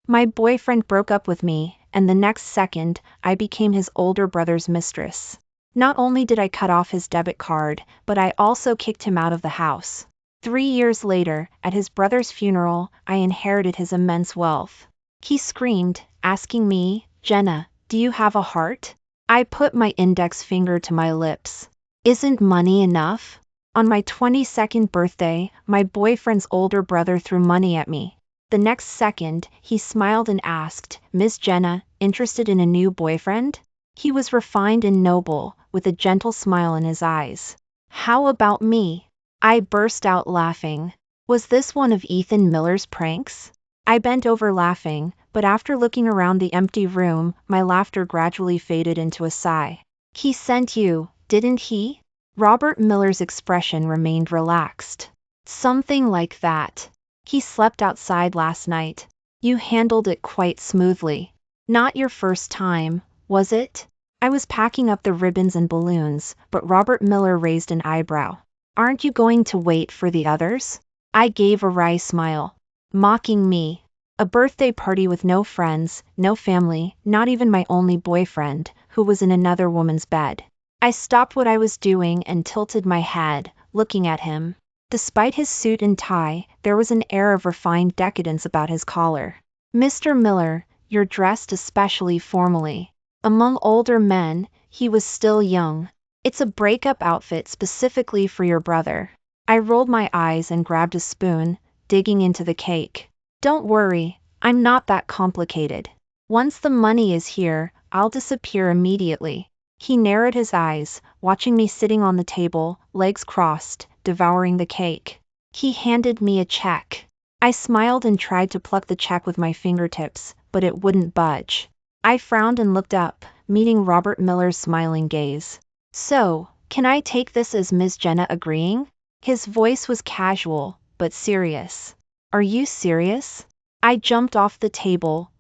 My boyfriend broke up with me, and the next second, I became his older brother's mistress. Not only did I cut off his debit card, but I also kicked him out of the house. 3 years later, at his brother's funeral, I inherited his immense wealth. He screamed, asking me, "Jenna, do you have a heart?" I put my index finger to my lips. "Isn't money enough?" On my 22nd birthday, my boyfriend's older brother threw money at me. The next second, he smiled and asked, "Miss Jenna, interested in a new boyfriend?" He was refined and noble, with a gentle smile in his eyes. "How about me?" I burst out laughing. Was this one of Ethan Miller's pranks? I bent over laughing, but after looking around the empty room, my laughter gradually faded into a sigh. "He sent you, didn't he?" Robert Miller's expression remained relaxed. "Something like that. He slept outside last night. You handled it quite smoothly. Not your first time, was it?" I was packing up the ribbons and balloons, but Robert Miller raised an eyebrow. "Aren't you going to wait for the others?" I gave a wry smile. Mocking me. A birthday party with no friends, no family, not even my only boyfriend, who was in another woman's bed. I stopped what I was doing and tilted my head, looking at him. Despite his suit and tie, there was an air of refined decadence about his collar. "Mr. Miller, you're dressed especially formally." Among older men, he was still young. "It's a breakup outfit specifically for your brother." I rolled my eyes and grabbed a spoon, digging into the cake. "Don't worry, I'm not that complicated. Once the money is here, I'll disappear immediately." He narrowed his eyes, watching me sitting on the table, legs crossed, devouring the cake. He handed me a check. I smiled and tried to pluck the check with my fingertips, but it wouldn't budge. I frowned and looked up, meeting Robert Miller's smiling gaze. "So, can I take this as Ms. Jenna agreeing?" His voice was casual, but serious. "Are you serious?" I jumped off the table,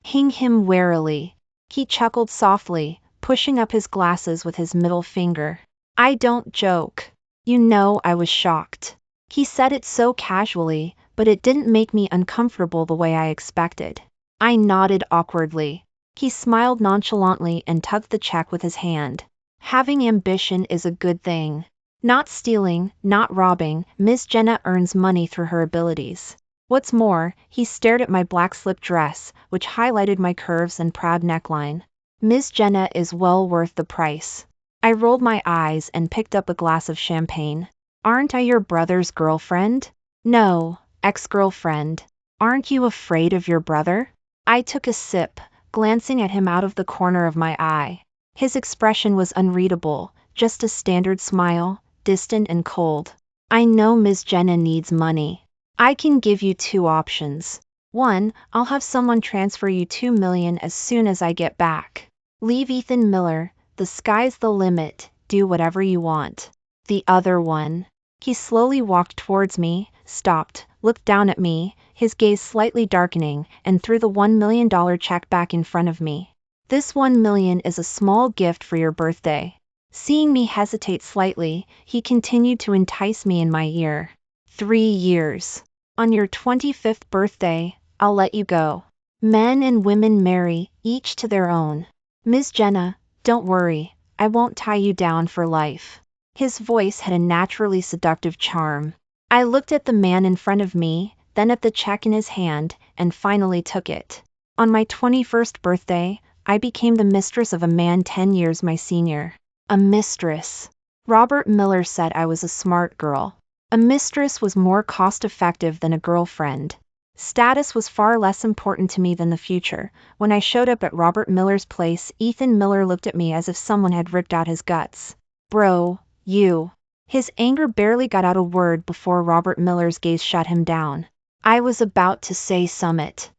"Hing him warily." He chuckled softly, pushing up his glasses with his middle finger. "I don't joke." You know I was shocked. He said it so casually, but it didn't make me uncomfortable the way I expected. I nodded awkwardly. He smiled nonchalantly and tugged the check with his hand. "Having ambition is a good thing. Not stealing, not robbing, Miss Jenna earns money through her abilities. What's more," he stared at my black slip dress, which highlighted my curves and proud neckline. "Miss Jenna is well worth the price." I rolled my eyes and picked up a glass of champagne. "Aren't I your brother's girlfriend?" "No, ex-girlfriend." "Aren't you afraid of your brother?" I took a sip, glancing at him out of the corner of my eye. His expression was unreadable, just a standard smile, distant and cold. "I know Miss Jenna needs money. I can give you 2 options. 1, I'll have someone transfer you $2 million as soon as I get back. Leave Ethan Miller, the sky's the limit, do whatever you want. The other one." He slowly walked towards me, stopped, looked down at me, his gaze slightly darkening, and threw the $1 million check back in front of me. "This $1 million is a small gift for your birthday." Seeing me hesitate slightly, he continued to entice me in my ear. 3 years. On your 25th birthday, I'll let you go. Men and women marry, each to their own. Ms. Jenna, don't worry, I won't tie you down for life. His voice had a naturally seductive charm. I looked at the man in front of me, then at the check in his hand, and finally took it. On my 21st birthday, I became the mistress of a man 10 years my senior. A mistress. Robert Miller said I was a smart girl. A mistress was more cost-effective than a girlfriend. Status was far less important to me than the future. When I showed up at Robert Miller's place, Ethan Miller looked at me as if someone had ripped out his guts. "Bro, you." His anger barely got out a word before Robert Miller's gaze shut him down. I was about to say summit.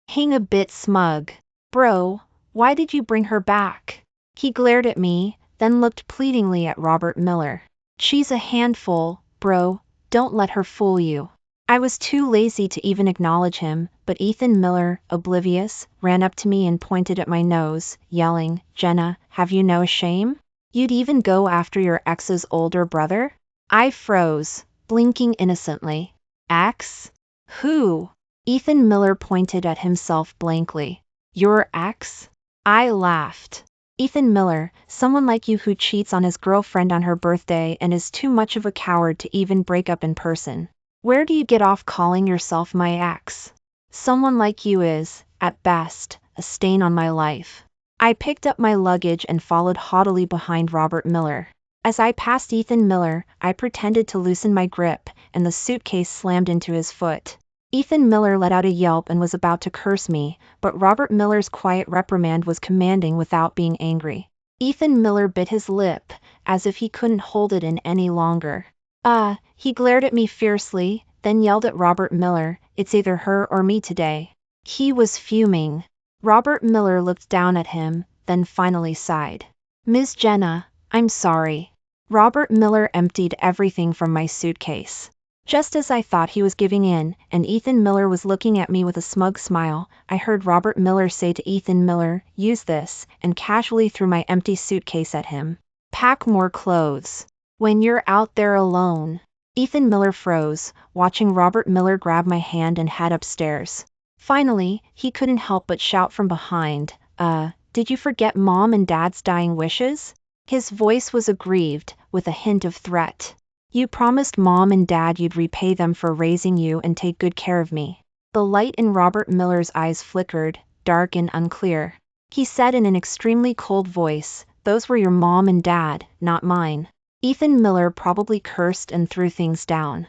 Hang a bit smug. "Bro, why did you bring her back?" He glared at me, then looked pleadingly at Robert Miller. "She's a handful, bro, don't let her fool you." I was too lazy to even acknowledge him, but Ethan Miller, oblivious, ran up to me and pointed at my nose, yelling, "Jenna, have you no shame? You'd even go after your ex's older brother?" I froze, blinking innocently. "Ex? Who?" Ethan Miller pointed at himself blankly. Your ex? I laughed. Ethan Miller, someone like you who cheats on his girlfriend on her birthday and is too much of a coward to even break up in person. Where do you get off calling yourself my ex? Someone like you is, at best, a stain on my life. I picked up my luggage and followed haughtily behind Robert Miller. As I passed Ethan Miller, I pretended to loosen my grip, and the suitcase slammed into his foot. Ethan Miller let out a yelp and was about to curse me, but Robert Miller's quiet reprimand was commanding without being angry. Ethan Miller bit his lip, as if he couldn't hold it in any longer. He glared at me fiercely, then yelled at Robert Miller, it's either her or me today. He was fuming. Robert Miller looked down at him, then finally sighed. Ms. Jenna, I'm sorry. Robert Miller emptied everything from my suitcase. Just as I thought he was giving in, and Ethan Miller was looking at me with a smug smile, I heard Robert Miller say to Ethan Miller, use this, and casually threw my empty suitcase at him. Pack more clothes. When you're out there alone. Ethan Miller froze, watching Robert Miller grab my hand and head upstairs. Finally, he couldn't help but shout from behind, did you forget Mom and Dad's dying wishes? His voice was aggrieved, with a hint of threat. You promised Mom and Dad you'd repay them for raising you and take good care of me. The light in Robert Miller's eyes flickered, dark and unclear. He said in an extremely cold voice, those were your mom and dad, not mine. Ethan Miller probably cursed and threw things down.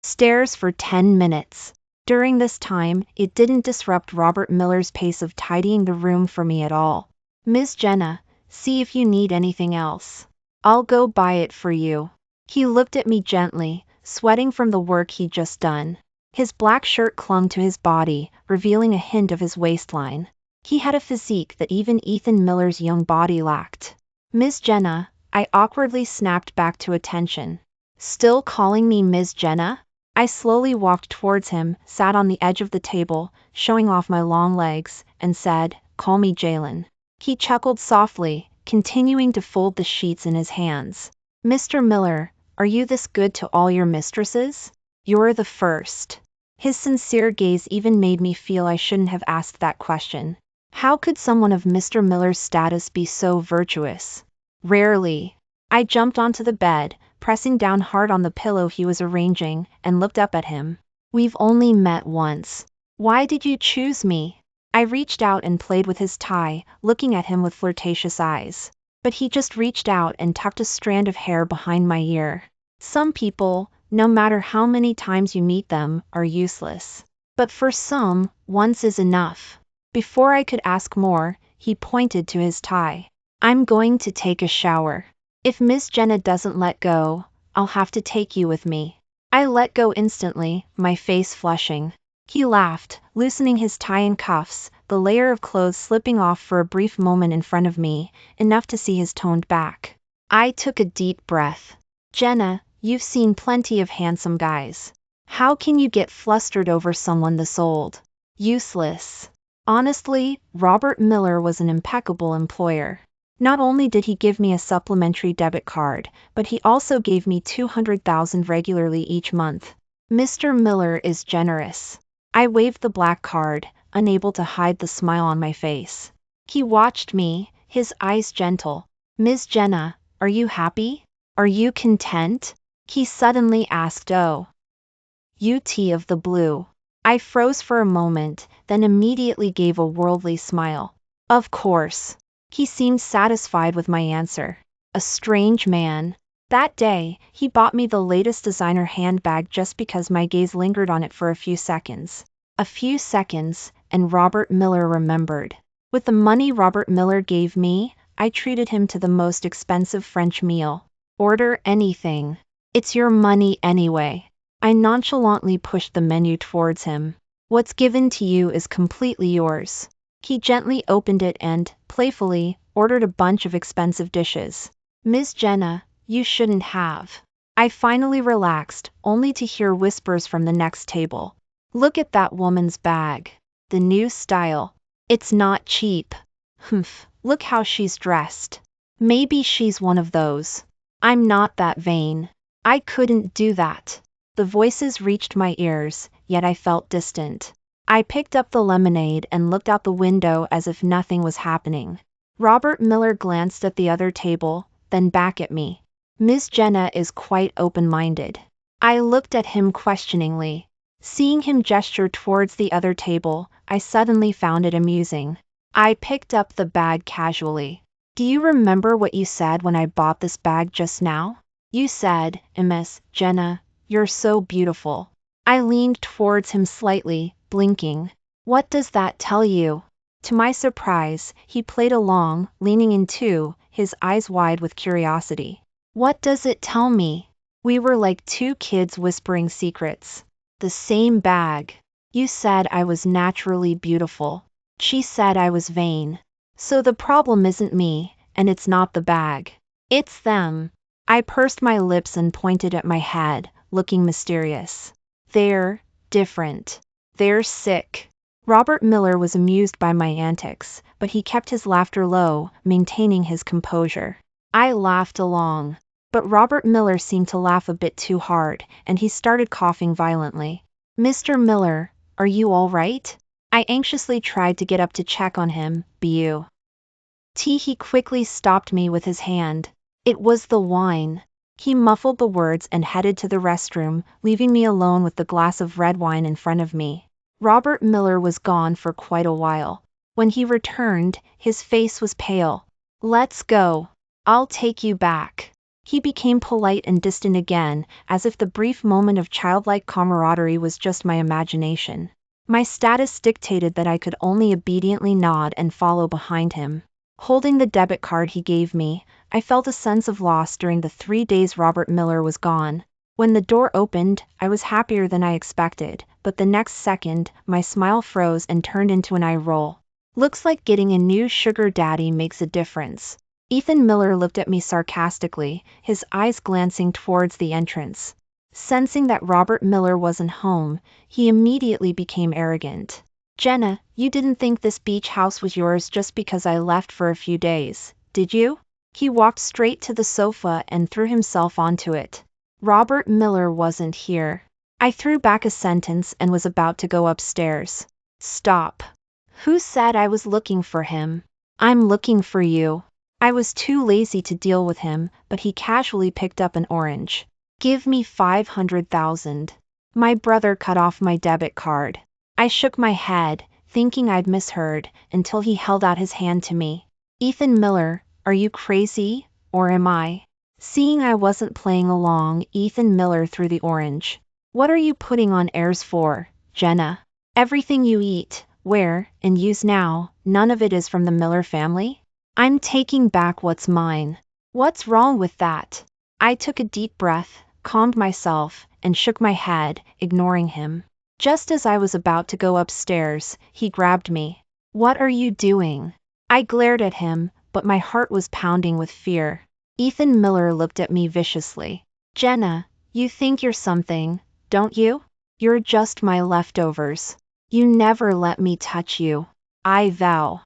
Stairs for 10 minutes. During this time, it didn't disrupt Robert Miller's pace of tidying the room for me at all. Ms. Jenna, see if you need anything else. I'll go buy it for you. He looked at me gently, sweating from the work he'd just done. His black shirt clung to his body, revealing a hint of his waistline. He had a physique that even Ethan Miller's young body lacked. Ms. Jenna, I awkwardly snapped back to attention. Still calling me Ms. Jenna? I slowly walked towards him, sat on the edge of the table, showing off my long legs, and said, call me Jalen. He chuckled softly, continuing to fold the sheets in his hands. Mr. Miller, are you this good to all your mistresses? You're the first. His sincere gaze even made me feel I shouldn't have asked that question. How could someone of Mr. Miller's status be so virtuous? Rarely. I jumped onto the bed, pressing down hard on the pillow he was arranging, and looked up at him. We've only met once. Why did you choose me? I reached out and played with his tie, looking at him with flirtatious eyes. But he just reached out and tucked a strand of hair behind my ear. Some people, no matter how many times you meet them, are useless. But for some, once is enough. Before I could ask more, he pointed to his tie. I'm going to take a shower. If Miss Jenna doesn't let go, I'll have to take you with me. I let go instantly, my face flushing. He laughed, loosening his tie and cuffs, the layer of clothes slipping off for a brief moment in front of me, enough to see his toned back. I took a deep breath. Jenna, you've seen plenty of handsome guys. How can you get flustered over someone this old? Useless. Honestly, Robert Miller was an impeccable employer. Not only did he give me a supplementary debit card, but he also gave me $200,000 regularly each month. Mr. Miller is generous. I waved the black card, unable to hide the smile on my face. He watched me, his eyes gentle. Ms. Jenna, are you happy? Are you content? He suddenly asked UT of the blue. I froze for a moment, then immediately gave a worldly smile. Of course. He seemed satisfied with my answer. A strange man. That day, he bought me the latest designer handbag just because my gaze lingered on it for a few seconds. A few seconds, and Robert Miller remembered. With the money Robert Miller gave me, I treated him to the most expensive French meal. Order anything. It's your money anyway. I nonchalantly pushed the menu towards him. What's given to you is completely yours. He gently opened it and, playfully, ordered a bunch of expensive dishes. Ms. Jenna, you shouldn't have. I finally relaxed, only to hear whispers from the next table. Look at that woman's bag. The new style. It's not cheap. Humph, look how she's dressed. Maybe she's one of those. I'm not that vain. I couldn't do that. The voices reached my ears, yet I felt distant. I picked up the lemonade and looked out the window as if nothing was happening. Robert Miller glanced at the other table, then back at me. Miss Jenna is quite open-minded. I looked at him questioningly. Seeing him gesture towards the other table, I suddenly found it amusing. I picked up the bag casually. Do you remember what you said when I bought this bag just now? You said, Miss Jenna, you're so beautiful. I leaned towards him slightly, blinking. What does that tell you? To my surprise, he played along, leaning in too, his eyes wide with curiosity. What does it tell me? We were like two kids whispering secrets. The same bag. You said I was naturally beautiful. She said I was vain. So the problem isn't me, and it's not the bag. It's them. I pursed my lips and pointed at my head, looking mysterious. They're different. They're sick. Robert Miller was amused by my antics, but he kept his laughter low, maintaining his composure. I laughed along. But Robert Miller seemed to laugh a bit too hard, and he started coughing violently. Mr. Miller, are you all right? I anxiously tried to get up to check on him, but he quickly stopped me with his hand. It was the wine. He muffled the words and headed to the restroom, leaving me alone with the glass of red wine in front of me. Robert Miller was gone for quite a while. When he returned, his face was pale. Let's go. I'll take you back. He became polite and distant again, as if the brief moment of childlike camaraderie was just my imagination. My status dictated that I could only obediently nod and follow behind him. Holding the debit card he gave me, I felt a sense of loss during the 3 days Robert Miller was gone. When the door opened, I was happier than I expected, but the next second, my smile froze and turned into an eye roll. Looks like getting a new sugar daddy makes a difference. Ethan Miller looked at me sarcastically, his eyes glancing towards the entrance. Sensing that Robert Miller wasn't home, he immediately became arrogant. Jenna, you didn't think this beach house was yours just because I left for a few days, did you? He walked straight to the sofa and threw himself onto it. Robert Miller wasn't here. I threw back a sentence and was about to go upstairs. Stop. Who said I was looking for him? I'm looking for you. I was too lazy to deal with him, but he casually picked up an orange. Give me 500,000. My brother cut off my debit card. I shook my head, thinking I'd misheard, until he held out his hand to me. Ethan Miller, are you crazy, or am I? Seeing I wasn't playing along, Ethan Miller threw the orange. What are you putting on airs for, Jenna? Everything you eat, wear, and use now, none of it is from the Miller family? I'm taking back what's mine. What's wrong with that? I took a deep breath, calmed myself, and shook my head, ignoring him. Just as I was about to go upstairs, he grabbed me. What are you doing? I glared at him, but my heart was pounding with fear. Ethan Miller looked at me viciously. Jenna, you think you're something, don't you? You're just my leftovers. You never let me touch you. I vow.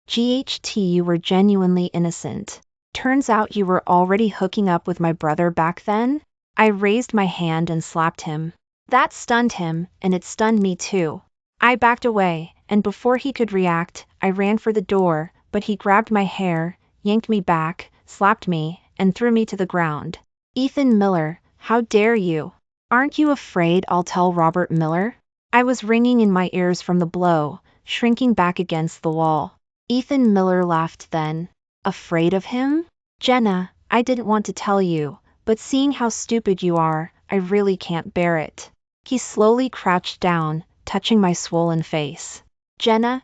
GHT, you were genuinely innocent. Turns out you were already hooking up with my brother back then? I raised my hand and slapped him. That stunned him, and it stunned me too. I backed away, and before he could react, I ran for the door, but he grabbed my hair, yanked me back, slapped me, and threw me to the ground. Ethan Miller, how dare you? Aren't you afraid I'll tell Robert Miller? I was ringing in my ears from the blow, shrinking back against the wall. Ethan Miller laughed then. Afraid of him? Jenna, I didn't want to tell you, but seeing how stupid you are, I really can't bear it. He slowly crouched down, touching my swollen face. Jenna,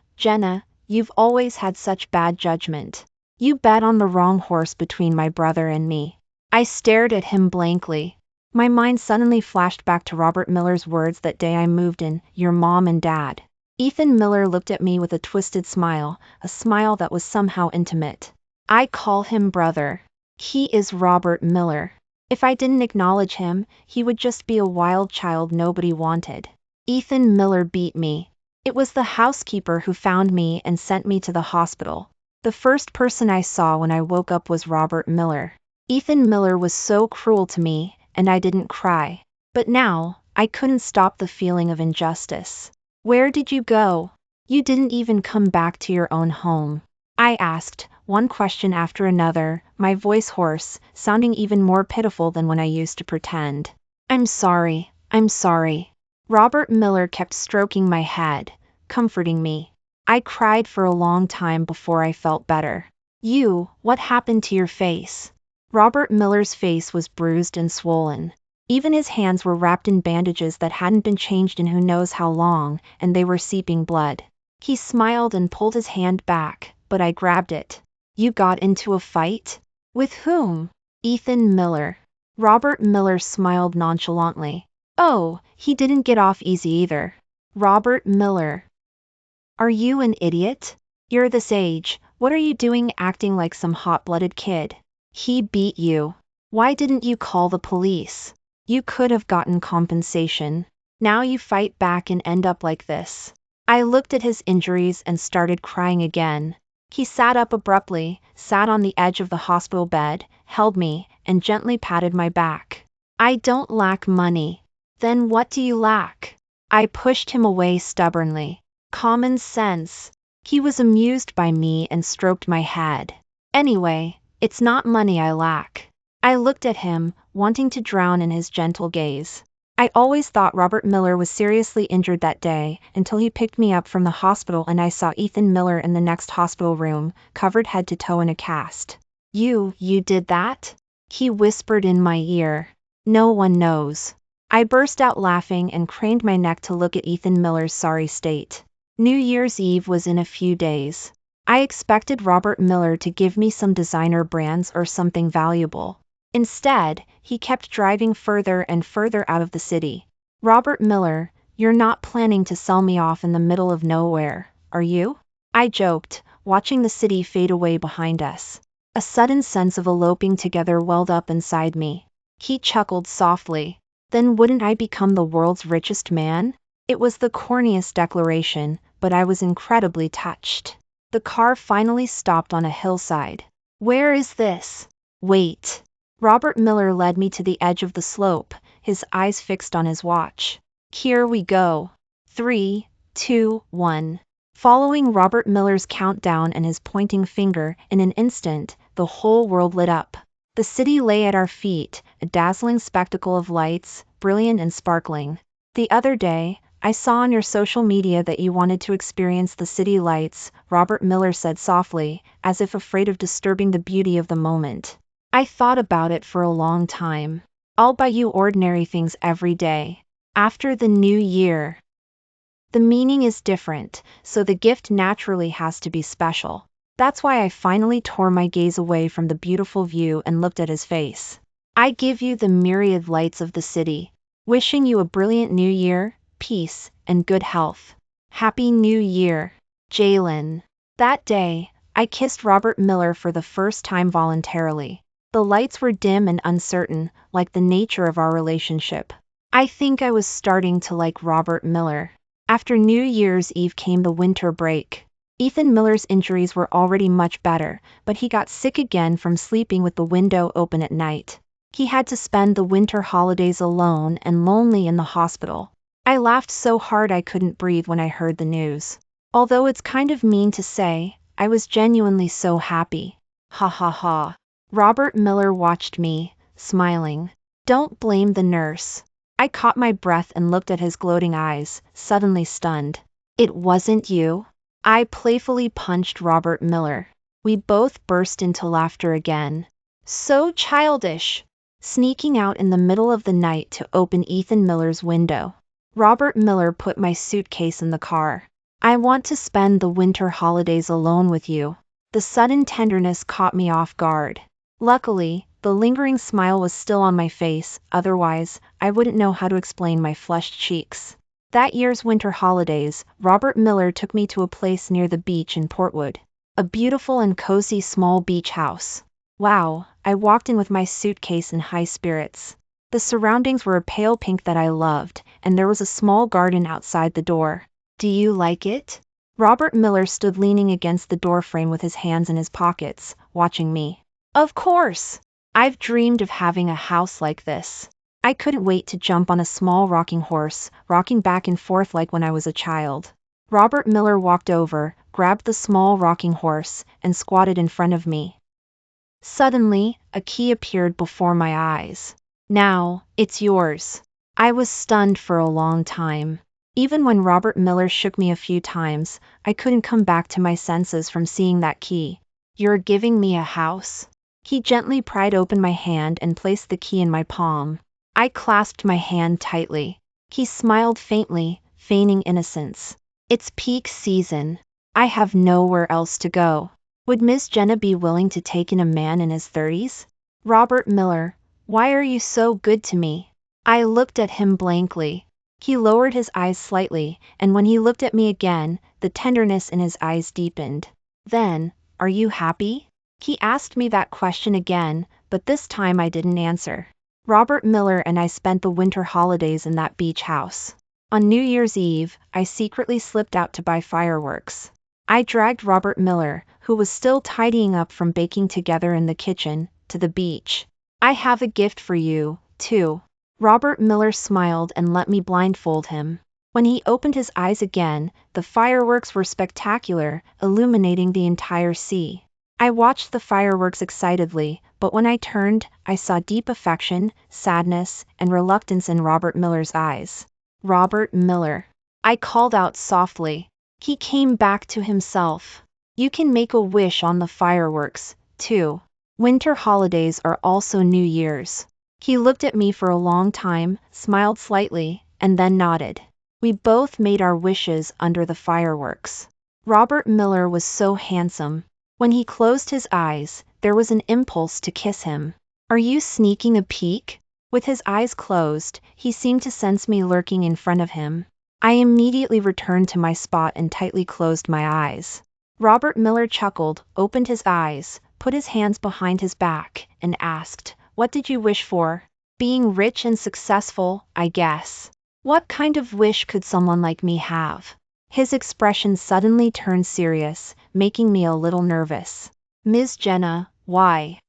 you've always had such bad judgment. You bet on the wrong horse between my brother and me. I stared at him blankly. My mind suddenly flashed back to Robert Miller's words that day I moved in, your mom and dad. Ethan Miller looked at me with a twisted smile, a smile that was somehow intimate. I call him brother. He is Robert Miller. If I didn't acknowledge him, he would just be a wild child nobody wanted. Ethan Miller beat me. It was the housekeeper who found me and sent me to the hospital. The first person I saw when I woke up was Robert Miller. Ethan Miller was so cruel to me, and I didn't cry. But now, I couldn't stop the feeling of injustice. Where did you go? You didn't even come back to your own home. I asked, one question after another, my voice hoarse, sounding even more pitiful than when I used to pretend. I'm sorry. Robert Miller kept stroking my head, comforting me. I cried for a long time before I felt better. What happened to your face? Robert Miller's face was bruised and swollen. Even his hands were wrapped in bandages that hadn't been changed in who knows how long, and they were seeping blood. He smiled and pulled his hand back, but I grabbed it. You got into a fight? With whom? Ethan Miller. Robert Miller smiled nonchalantly. Oh, he didn't get off easy either. Robert Miller. Are you an idiot? You're this age, what are you doing acting like some hot-blooded kid? He beat you. Why didn't you call the police? You could have gotten compensation. Now you fight back and end up like this. I looked at his injuries and started crying again. He sat up abruptly, sat on the edge of the hospital bed, held me, and gently patted my back. I don't lack money. Then what do you lack? I pushed him away stubbornly. Common sense. He was amused by me and stroked my head. Anyway, it's not money I lack. I looked at him, wanting to drown in his gentle gaze. I always thought Robert Miller was seriously injured that day, until he picked me up from the hospital and I saw Ethan Miller in the next hospital room, covered head to toe in a cast. You did that? He whispered in my ear. No one knows. I burst out laughing and craned my neck to look at Ethan Miller's sorry state. New Year's Eve was in a few days. I expected Robert Miller to give me some designer brands or something valuable. Instead, he kept driving further and further out of the city. Robert Miller, you're not planning to sell me off in the middle of nowhere, are you? I joked, watching the city fade away behind us. A sudden sense of eloping together welled up inside me. He chuckled softly. Then wouldn't I become the world's richest man? It was the corniest declaration, but I was incredibly touched. The car finally stopped on a hillside. Where is this? Wait. Robert Miller led me to the edge of the slope, his eyes fixed on his watch. Here we go. 3, 2, 1. Following Robert Miller's countdown and his pointing finger, in an instant, the whole world lit up. The city lay at our feet, a dazzling spectacle of lights, brilliant and sparkling. The other day, I saw on your social media that you wanted to experience the city lights, Robert Miller said softly, as if afraid of disturbing the beauty of the moment. I thought about it for a long time. I'll buy you ordinary things every day. After the new year. The meaning is different, so the gift naturally has to be special. That's why I finally tore my gaze away from the beautiful view and looked at his face. I give you the myriad lights of the city, wishing you a brilliant new year, peace, and good health. Happy New Year, Jalen. That day, I kissed Robert Miller for the first time voluntarily. The lights were dim and uncertain, like the nature of our relationship. I think I was starting to like Robert Miller. After New Year's Eve came the winter break. Ethan Miller's injuries were already much better, but he got sick again from sleeping with the window open at night. He had to spend the winter holidays alone and lonely in the hospital. I laughed so hard I couldn't breathe when I heard the news. Although it's kind of mean to say, I was genuinely so happy. Ha ha ha. Robert Miller watched me, smiling. Don't blame the nurse. I caught my breath and looked at his gloating eyes, suddenly stunned. It wasn't you? I playfully punched Robert Miller. We both burst into laughter again. So childish. Sneaking out in the middle of the night to open Ethan Miller's window. Robert Miller put my suitcase in the car. I want to spend the winter holidays alone with you. The sudden tenderness caught me off guard. Luckily, the lingering smile was still on my face, otherwise, I wouldn't know how to explain my flushed cheeks. That year's winter holidays, Robert Miller took me to a place near the beach in Portwood. A beautiful and cozy small beach house. Wow, I walked in with my suitcase in high spirits. The surroundings were a pale pink that I loved, and there was a small garden outside the door. Do you like it? Robert Miller stood leaning against the doorframe with his hands in his pockets, watching me. Of course! I've dreamed of having a house like this. I couldn't wait to jump on a small rocking horse, rocking back and forth like when I was a child. Robert Miller walked over, grabbed the small rocking horse, and squatted in front of me. Suddenly, a key appeared before my eyes. Now, it's yours. I was stunned for a long time. Even when Robert Miller shook me a few times, I couldn't come back to my senses from seeing that key. You're giving me a house? He gently pried open my hand and placed the key in my palm. I clasped my hand tightly. He smiled faintly, feigning innocence. It's peak season. I have nowhere else to go. Would Miss Jenna be willing to take in a man in his 30s? Robert Miller, why are you so good to me? I looked at him blankly. He lowered his eyes slightly, and when he looked at me again, the tenderness in his eyes deepened. Then, are you happy? He asked me that question again, but this time I didn't answer. Robert Miller and I spent the winter holidays in that beach house. On New Year's Eve, I secretly slipped out to buy fireworks. I dragged Robert Miller, who was still tidying up from baking together in the kitchen, to the beach. I have a gift for you, too. Robert Miller smiled and let me blindfold him. When he opened his eyes again, the fireworks were spectacular, illuminating the entire sea. I watched the fireworks excitedly, but when I turned, I saw deep affection, sadness, and reluctance in Robert Miller's eyes. Robert Miller. I called out softly. He came back to himself. You can make a wish on the fireworks, too. Winter holidays are also New Year's. He looked at me for a long time, smiled slightly, and then nodded. We both made our wishes under the fireworks. Robert Miller was so handsome. When he closed his eyes, there was an impulse to kiss him. Are you sneaking a peek? With his eyes closed, he seemed to sense me lurking in front of him. I immediately returned to my spot and tightly closed my eyes. Robert Miller chuckled, opened his eyes, put his hands behind his back, and asked, "What did you wish for?" "Being rich and successful, I guess." What kind of wish could someone like me have? His expression suddenly turned serious, making me a little nervous. Ms. Jenna, why?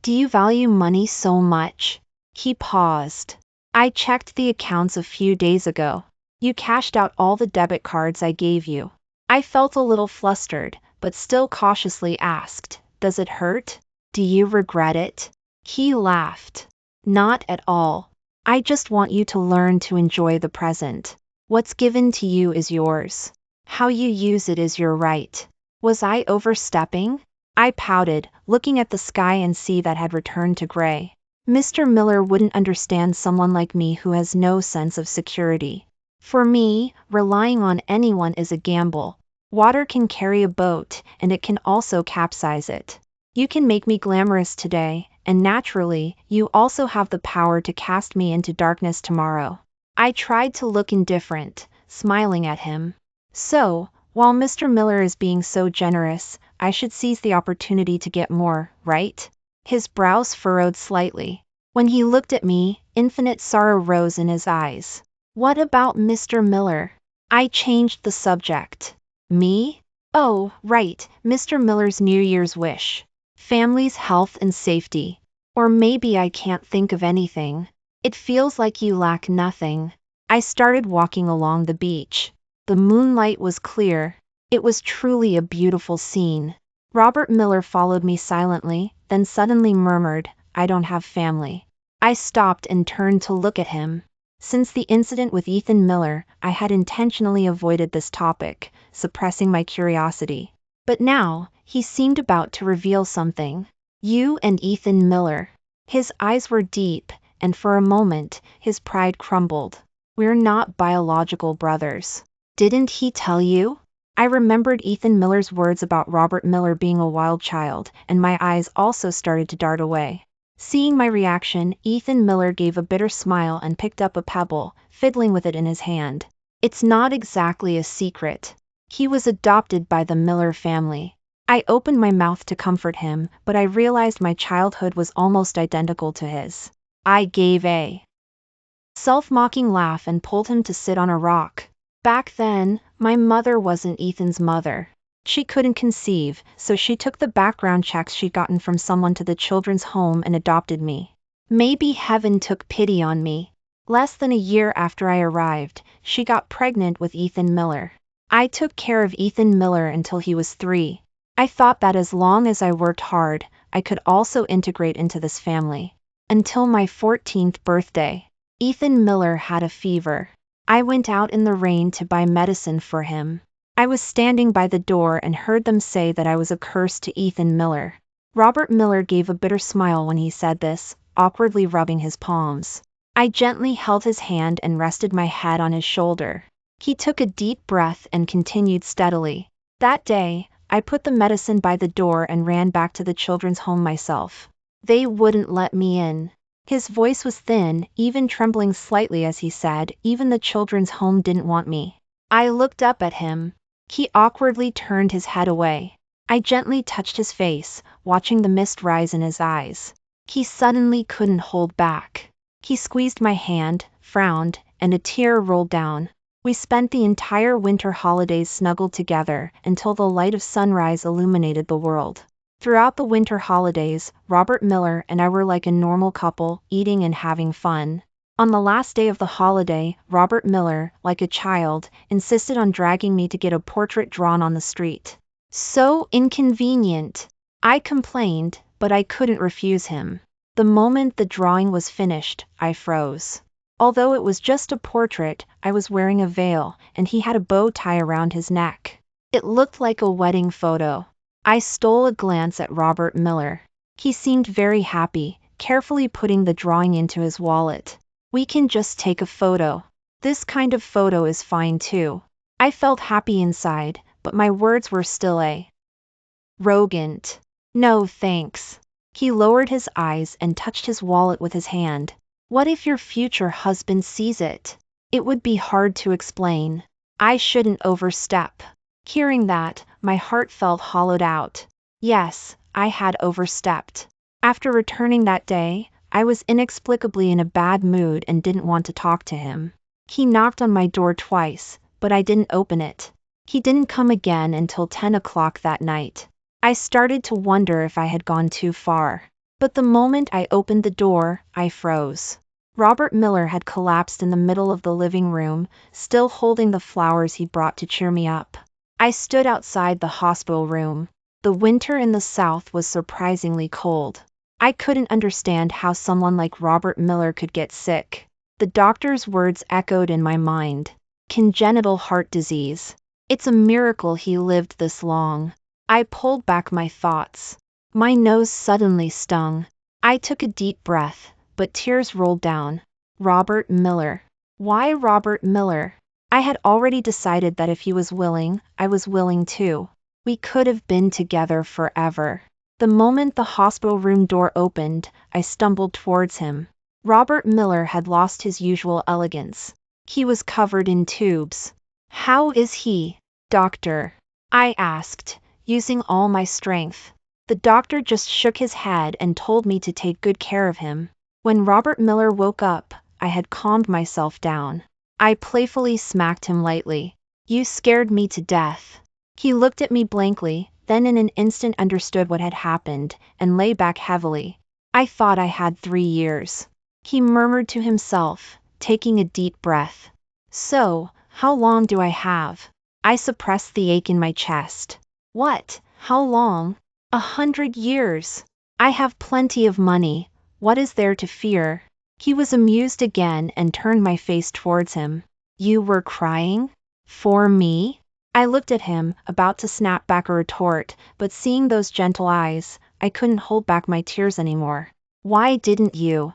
Do you value money so much? He paused. I checked the accounts a few days ago. You cashed out all the debit cards I gave you. I felt a little flustered, but still cautiously asked, "Does it hurt? Do you regret it?" He laughed. Not at all. I just want you to learn to enjoy the present. What's given to you is yours. How you use it is your right. Was I overstepping? I pouted, looking at the sky and sea that had returned to gray. Mr. Miller wouldn't understand someone like me who has no sense of security. For me, relying on anyone is a gamble. Water can carry a boat, and it can also capsize it. You can make me glamorous today, and naturally, you also have the power to cast me into darkness tomorrow. I tried to look indifferent, smiling at him. So, while Mr. Miller is being so generous, I should seize the opportunity to get more, right? His brows furrowed slightly. When he looked at me, infinite sorrow rose in his eyes. What about Mr. Miller? I changed the subject. Me? Oh, right, Mr. Miller's New Year's wish. Family's health and safety. Or maybe I can't think of anything. It feels like you lack nothing. I started walking along the beach. The moonlight was clear. It was truly a beautiful scene. Robert Miller followed me silently, then suddenly murmured, "I don't have family." I stopped and turned to look at him. Since the incident with Ethan Miller, I had intentionally avoided this topic, suppressing my curiosity. But now, he seemed about to reveal something. You and Ethan Miller. His eyes were deep, and for a moment, his pride crumbled. We're not biological brothers. Didn't he tell you? I remembered Ethan Miller's words about Robert Miller being a wild child, and my eyes also started to dart away. Seeing my reaction, Ethan Miller gave a bitter smile and picked up a pebble, fiddling with it in his hand. It's not exactly a secret. He was adopted by the Miller family. I opened my mouth to comfort him, but I realized my childhood was almost identical to his. I gave a self-mocking laugh and pulled him to sit on a rock. Back then, my mother wasn't Ethan's mother. She couldn't conceive, so she took the background checks she'd gotten from someone to the children's home and adopted me. Maybe heaven took pity on me. Less than a year after I arrived, she got pregnant with Ethan Miller. I took care of Ethan Miller until he was 3. I thought that as long as I worked hard, I could also integrate into this family. Until my 14th birthday. Ethan Miller had a fever. I went out in the rain to buy medicine for him. I was standing by the door and heard them say that I was a curse to Ethan Miller. Robert Miller gave a bitter smile when he said this, awkwardly rubbing his palms. I gently held his hand and rested my head on his shoulder. He took a deep breath and continued steadily. That day, I put the medicine by the door and ran back to the children's home myself. They wouldn't let me in. His voice was thin, even trembling slightly as he said, even the children's home didn't want me. I looked up at him. He awkwardly turned his head away. I gently touched his face, watching the mist rise in his eyes. He suddenly couldn't hold back. He squeezed my hand, frowned, and a tear rolled down. We spent the entire winter holidays snuggled together until the light of sunrise illuminated the world. Throughout the winter holidays, Robert Miller and I were like a normal couple, eating and having fun. On the last day of the holiday, Robert Miller, like a child, insisted on dragging me to get a portrait drawn on the street. So inconvenient. I complained, but I couldn't refuse him. The moment the drawing was finished, I froze. Although it was just a portrait, I was wearing a veil, and he had a bow tie around his neck. It looked like a wedding photo. I stole a glance at Robert Miller. He seemed very happy, carefully putting the drawing into his wallet. We can just take a photo. This kind of photo is fine too. I felt happy inside, but my words were still arrogant. No thanks. He lowered his eyes and touched his wallet with his hand. What if your future husband sees it? It would be hard to explain. I shouldn't overstep. Hearing that, my heart felt hollowed out. Yes, I had overstepped. After returning that day, I was inexplicably in a bad mood and didn't want to talk to him. He knocked on my door twice, but I didn't open it. He didn't come again until 10 o'clock that night. I started to wonder if I had gone too far. But the moment I opened the door, I froze. Robert Miller had collapsed in the middle of the living room, still holding the flowers he brought to cheer me up. I stood outside the hospital room. The winter in the South was surprisingly cold. I couldn't understand how someone like Robert Miller could get sick. The doctor's words echoed in my mind. Congenital heart disease. It's a miracle he lived this long. I pulled back my thoughts. My nose suddenly stung. I took a deep breath, but tears rolled down. Robert Miller. Why Robert Miller? I had already decided that if he was willing, I was willing too. We could have been together forever. The moment the hospital room door opened, I stumbled towards him. Robert Miller had lost his usual elegance. He was covered in tubes. How is he, doctor? I asked, using all my strength. The doctor just shook his head and told me to take good care of him. When Robert Miller woke up, I had calmed myself down. I playfully smacked him lightly. You scared me to death. He looked at me blankly, then in an instant understood what had happened, and lay back heavily. I thought I had 3 years. He murmured to himself, taking a deep breath. So, how long do I have? I suppressed the ache in my chest. What? How long? 100 years. I have plenty of money. What is there to fear? He was amused again and turned my face towards him. You were crying? For me? I looked at him, about to snap back a retort, but seeing those gentle eyes, I couldn't hold back my tears anymore. Why didn't you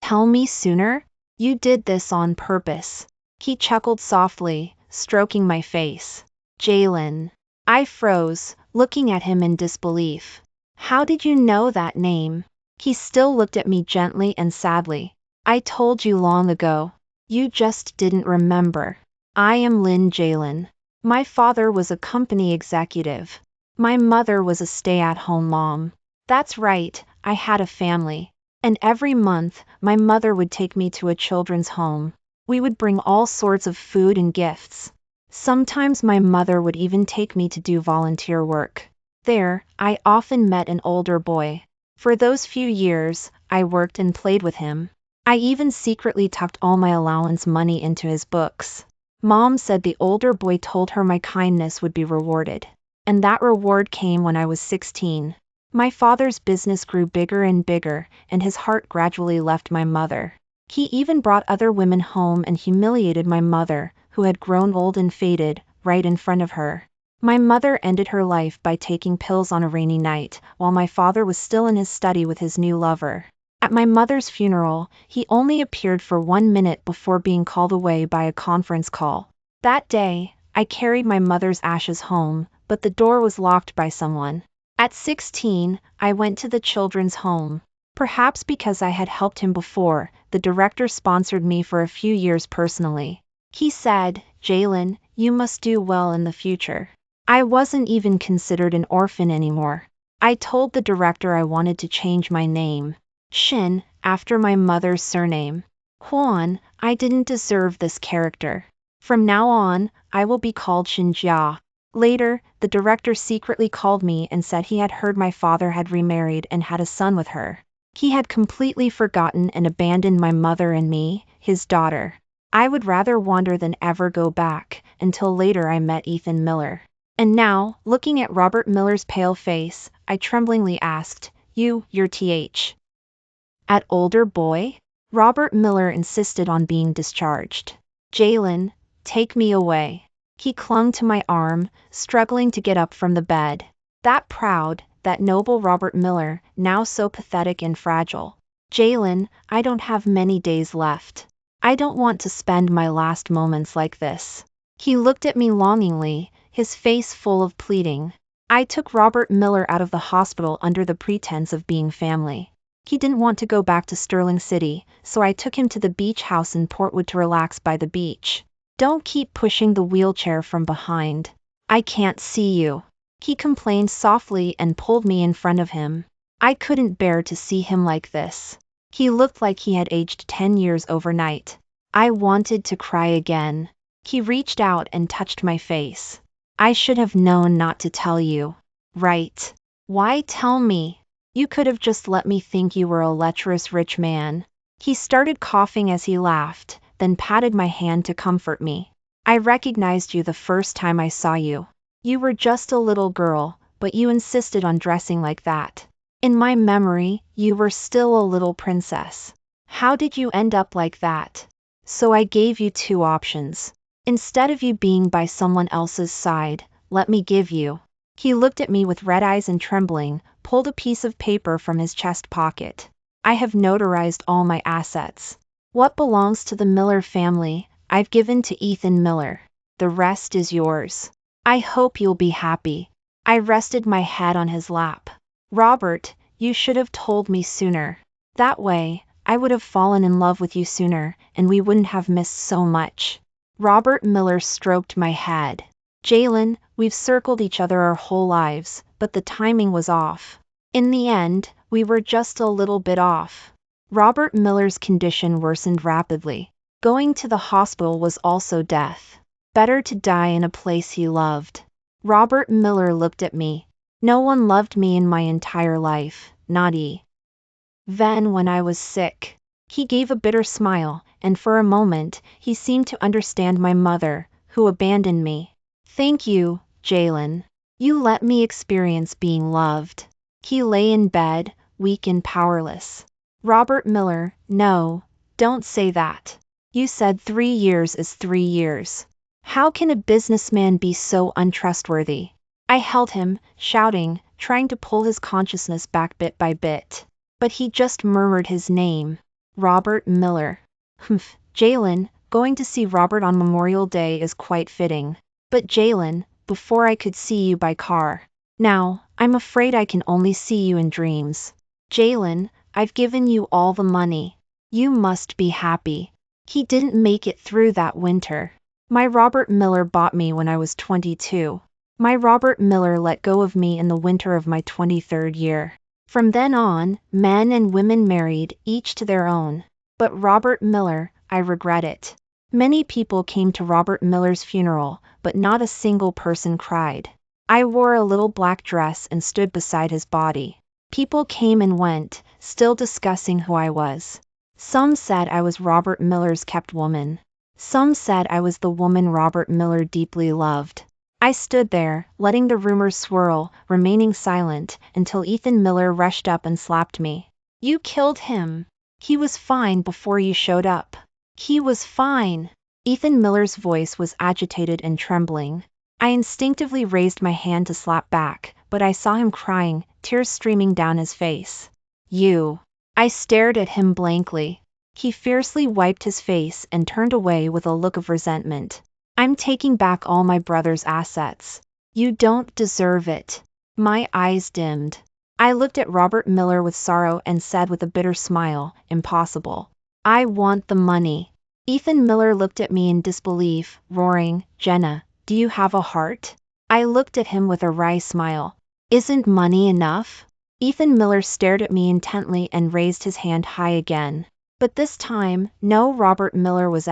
tell me sooner? You did this on purpose. He chuckled softly, stroking my face. Jalen. I froze, looking at him in disbelief. How did you know that name? He still looked at me gently and sadly. I told you long ago. You just didn't remember. I am Lynn Jalen. My father was a company executive. My mother was a stay-at-home mom. That's right, I had a family. And every month, my mother would take me to a children's home. We would bring all sorts of food and gifts. Sometimes my mother would even take me to do volunteer work. There, I often met an older boy. For those few years, I worked and played with him. I even secretly tucked all my allowance money into his books. Mom said the older boy told her my kindness would be rewarded. And that reward came when I was 16. My father's business grew bigger and bigger, and his heart gradually left my mother. He even brought other women home and humiliated my mother, who had grown old and faded, right in front of her. My mother ended her life by taking pills on a rainy night, while my father was still in his study with his new lover. At my mother's funeral, he only appeared for 1 minute before being called away by a conference call. That day, I carried my mother's ashes home, but the door was locked by someone. At 16, I went to the children's home. Perhaps because I had helped him before, the director sponsored me for a few years personally. He said, "Jalen, you must do well in the future." I wasn't even considered an orphan anymore. I told the director I wanted to change my name. Shin, after my mother's surname. Huan, I didn't deserve this character. From now on, I will be called Shinjia. Later, the director secretly called me and said he had heard my father had remarried and had a son with her. He had completely forgotten and abandoned my mother and me, his daughter. I would rather wander than ever go back, until later I met Ethan Miller. And now, looking at Robert Miller's pale face, I tremblingly asked, "You're th. At older boy?" Robert Miller insisted on being discharged. "Jalen, take me away." He clung to my arm, struggling to get up from the bed. That proud, that noble Robert Miller, now so pathetic and fragile. "Jalen, I don't have many days left. I don't want to spend my last moments like this." He looked at me longingly, his face full of pleading. I took Robert Miller out of the hospital under the pretense of being family. He didn't want to go back to Sterling City, so I took him to the beach house in Portwood to relax by the beach. "Don't keep pushing the wheelchair from behind. I can't see you," he complained softly and pulled me in front of him. I couldn't bear to see him like this. He looked like he had aged 10 years overnight. I wanted to cry again. He reached out and touched my face. "I should have known not to tell you." "Right. Why tell me? You could have just let me think you were a lecherous rich man." He started coughing as he laughed, then patted my hand to comfort me. "I recognized you the first time I saw you. You were just a little girl, but you insisted on dressing like that. In my memory, you were still a little princess. How did you end up like that? So I gave you 2 options. Instead of you being by someone else's side, let me give you." He looked at me with red eyes and trembling, pulled a piece of paper from his chest pocket. "I have notarized all my assets. What belongs to the Miller family, I've given to Ethan Miller. The rest is yours. I hope you'll be happy." I rested my head on his lap. "Robert, you should have told me sooner. That way, I would have fallen in love with you sooner, and we wouldn't have missed so much." Robert Miller stroked my head. "Jalen, we've circled each other our whole lives, but the timing was off. In the end, we were just a little bit off." Robert Miller's condition worsened rapidly. Going to the hospital was also death. Better to die in a place he loved. Robert Miller looked at me. "No one loved me in my entire life, not even when I was sick." He gave a bitter smile, and for a moment, he seemed to understand my mother, who abandoned me. "Thank you, Jalen. You let me experience being loved." He lay in bed, weak and powerless. "Robert Miller, no, don't say that. You said 3 years is 3 years. How can a businessman be so untrustworthy?" I held him, shouting, trying to pull his consciousness back bit by bit. But he just murmured his name. "Robert Miller." "Humph, Jalen, going to see Robert on Memorial Day is quite fitting. But Jalen, before I could see you by car. Now, I'm afraid I can only see you in dreams. Jalen, I've given you all the money. You must be happy." He didn't make it through that winter. My Robert Miller bought me when I was 22. My Robert Miller let go of me in the winter of my 23rd year. From then on, men and women married, each to their own. But Robert Miller, I regret it. Many people came to Robert Miller's funeral, but not a single person cried. I wore a little black dress and stood beside his body. People came and went, still discussing who I was. Some said I was Robert Miller's kept woman. Some said I was the woman Robert Miller deeply loved. I stood there, letting the rumors swirl, remaining silent, until Ethan Miller rushed up and slapped me. "You killed him. He was fine before you showed up. He was fine." Ethan Miller's voice was agitated and trembling. I instinctively raised my hand to slap back, but I saw him crying, tears streaming down his face. "You." I stared at him blankly. He fiercely wiped his face and turned away with a look of resentment. "I'm taking back all my brother's assets. You don't deserve it." My eyes dimmed. I looked at Robert Miller with sorrow and said with a bitter smile, "Impossible. I want the money." Ethan Miller looked at me in disbelief, roaring, "Jenna, do you have a heart?" I looked at him with a wry smile. "Isn't money enough?" Ethan Miller stared at me intently and raised his hand high again. But this time, no Robert Miller was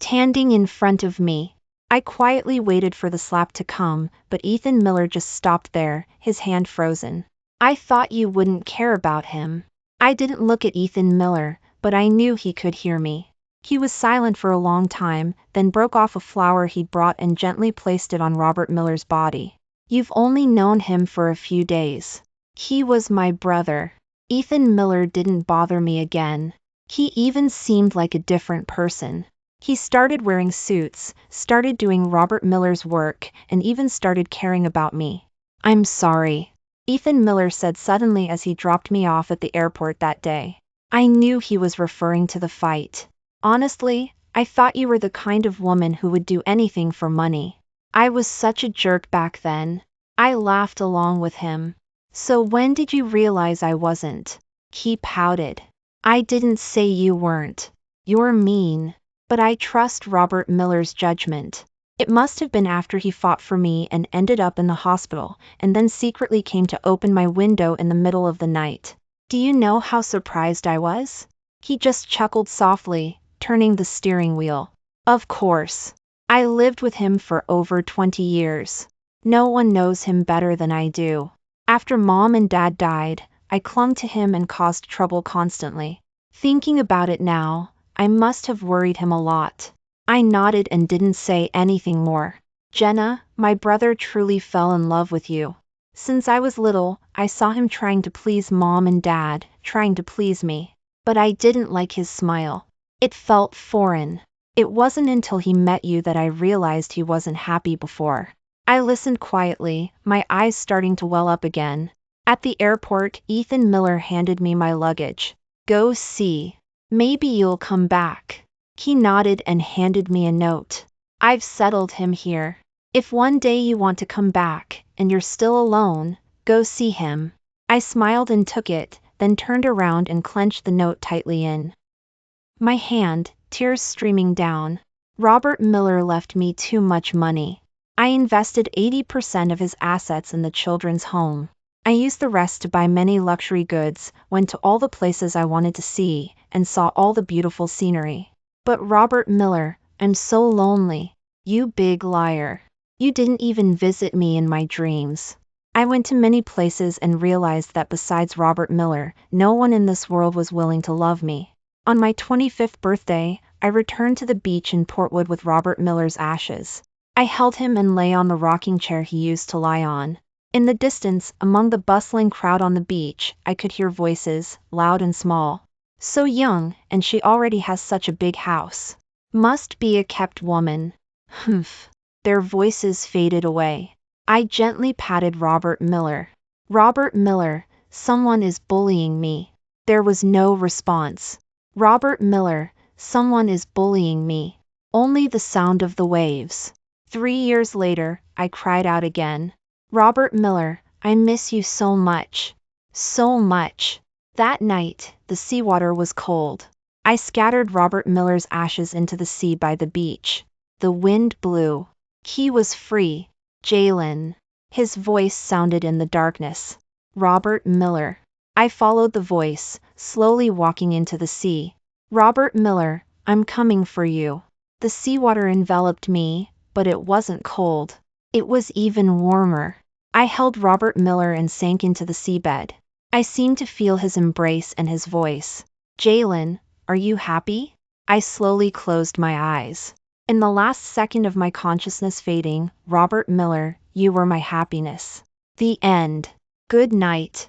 standing in front of me. I quietly waited for the slap to come, but Ethan Miller just stopped there, his hand frozen. "I thought you wouldn't care about him." I didn't look at Ethan Miller, but I knew he could hear me. He was silent for a long time, then broke off a flower he'd brought and gently placed it on Robert Miller's body. "You've only known him for a few days. He was my brother." Ethan Miller didn't bother me again. He even seemed like a different person. He started wearing suits, started doing Robert Miller's work, and even started caring about me. "I'm sorry," Ethan Miller said suddenly as he dropped me off at the airport that day. I knew he was referring to the fight. "Honestly, I thought you were the kind of woman who would do anything for money." I was such a jerk back then. I laughed along with him. "So when did you realize I wasn't?" He pouted. "I didn't say you weren't. You're mean. But I trust Robert Miller's judgment. It must have been after he fought for me and ended up in the hospital, and then secretly came to open my window in the middle of the night. Do you know how surprised I was?" He just chuckled softly, turning the steering wheel. "Of course. I lived with him for over 20 years. No one knows him better than I do. After Mom and Dad died, I clung to him and caused trouble constantly. Thinking about it now, I must have worried him a lot." I nodded and didn't say anything more. "Jenna, my brother truly fell in love with you. Since I was little, I saw him trying to please Mom and Dad, trying to please me. But I didn't like his smile. It felt foreign. It wasn't until he met you that I realized he wasn't happy before." I listened quietly, my eyes starting to well up again. At the airport, Ethan Miller handed me my luggage. "Go see. Maybe you'll come back." He nodded and handed me a note. "I've settled him here. If one day you want to come back, and you're still alone, go see him." I smiled and took it, then turned around and clenched the note tightly in my hand, tears streaming down. Robert Miller left me too much money. I invested 80% of his assets in the children's home. I used the rest to buy many luxury goods, went to all the places I wanted to see, and saw all the beautiful scenery. But Robert Miller, I'm so lonely. You big liar. You didn't even visit me in my dreams. I went to many places and realized that besides Robert Miller, no one in this world was willing to love me. On my 25th birthday, I returned to the beach in Portwood with Robert Miller's ashes. I held him and lay on the rocking chair he used to lie on. In the distance, among the bustling crowd on the beach, I could hear voices, loud and small. "So young, and she already has such a big house. Must be a kept woman." Humph. Their voices faded away. I gently patted Robert Miller. "Robert Miller, someone is bullying me." There was no response. "Robert Miller, someone is bullying me." Only the sound of the waves. 3 years later, I cried out again. "Robert Miller, I miss you so much. So much." That night, the seawater was cold. I scattered Robert Miller's ashes into the sea by the beach. The wind blew. He was free. Jalen. His voice sounded in the darkness. "Robert Miller." I followed the voice, slowly walking into the sea. "Robert Miller, I'm coming for you." The seawater enveloped me, but it wasn't cold. It was even warmer. I held Robert Miller and sank into the seabed. I seemed to feel his embrace and his voice. Jalen, are you happy? I slowly closed my eyes. In the last second of my consciousness fading, Robert Miller, you were my happiness. The end. Good night.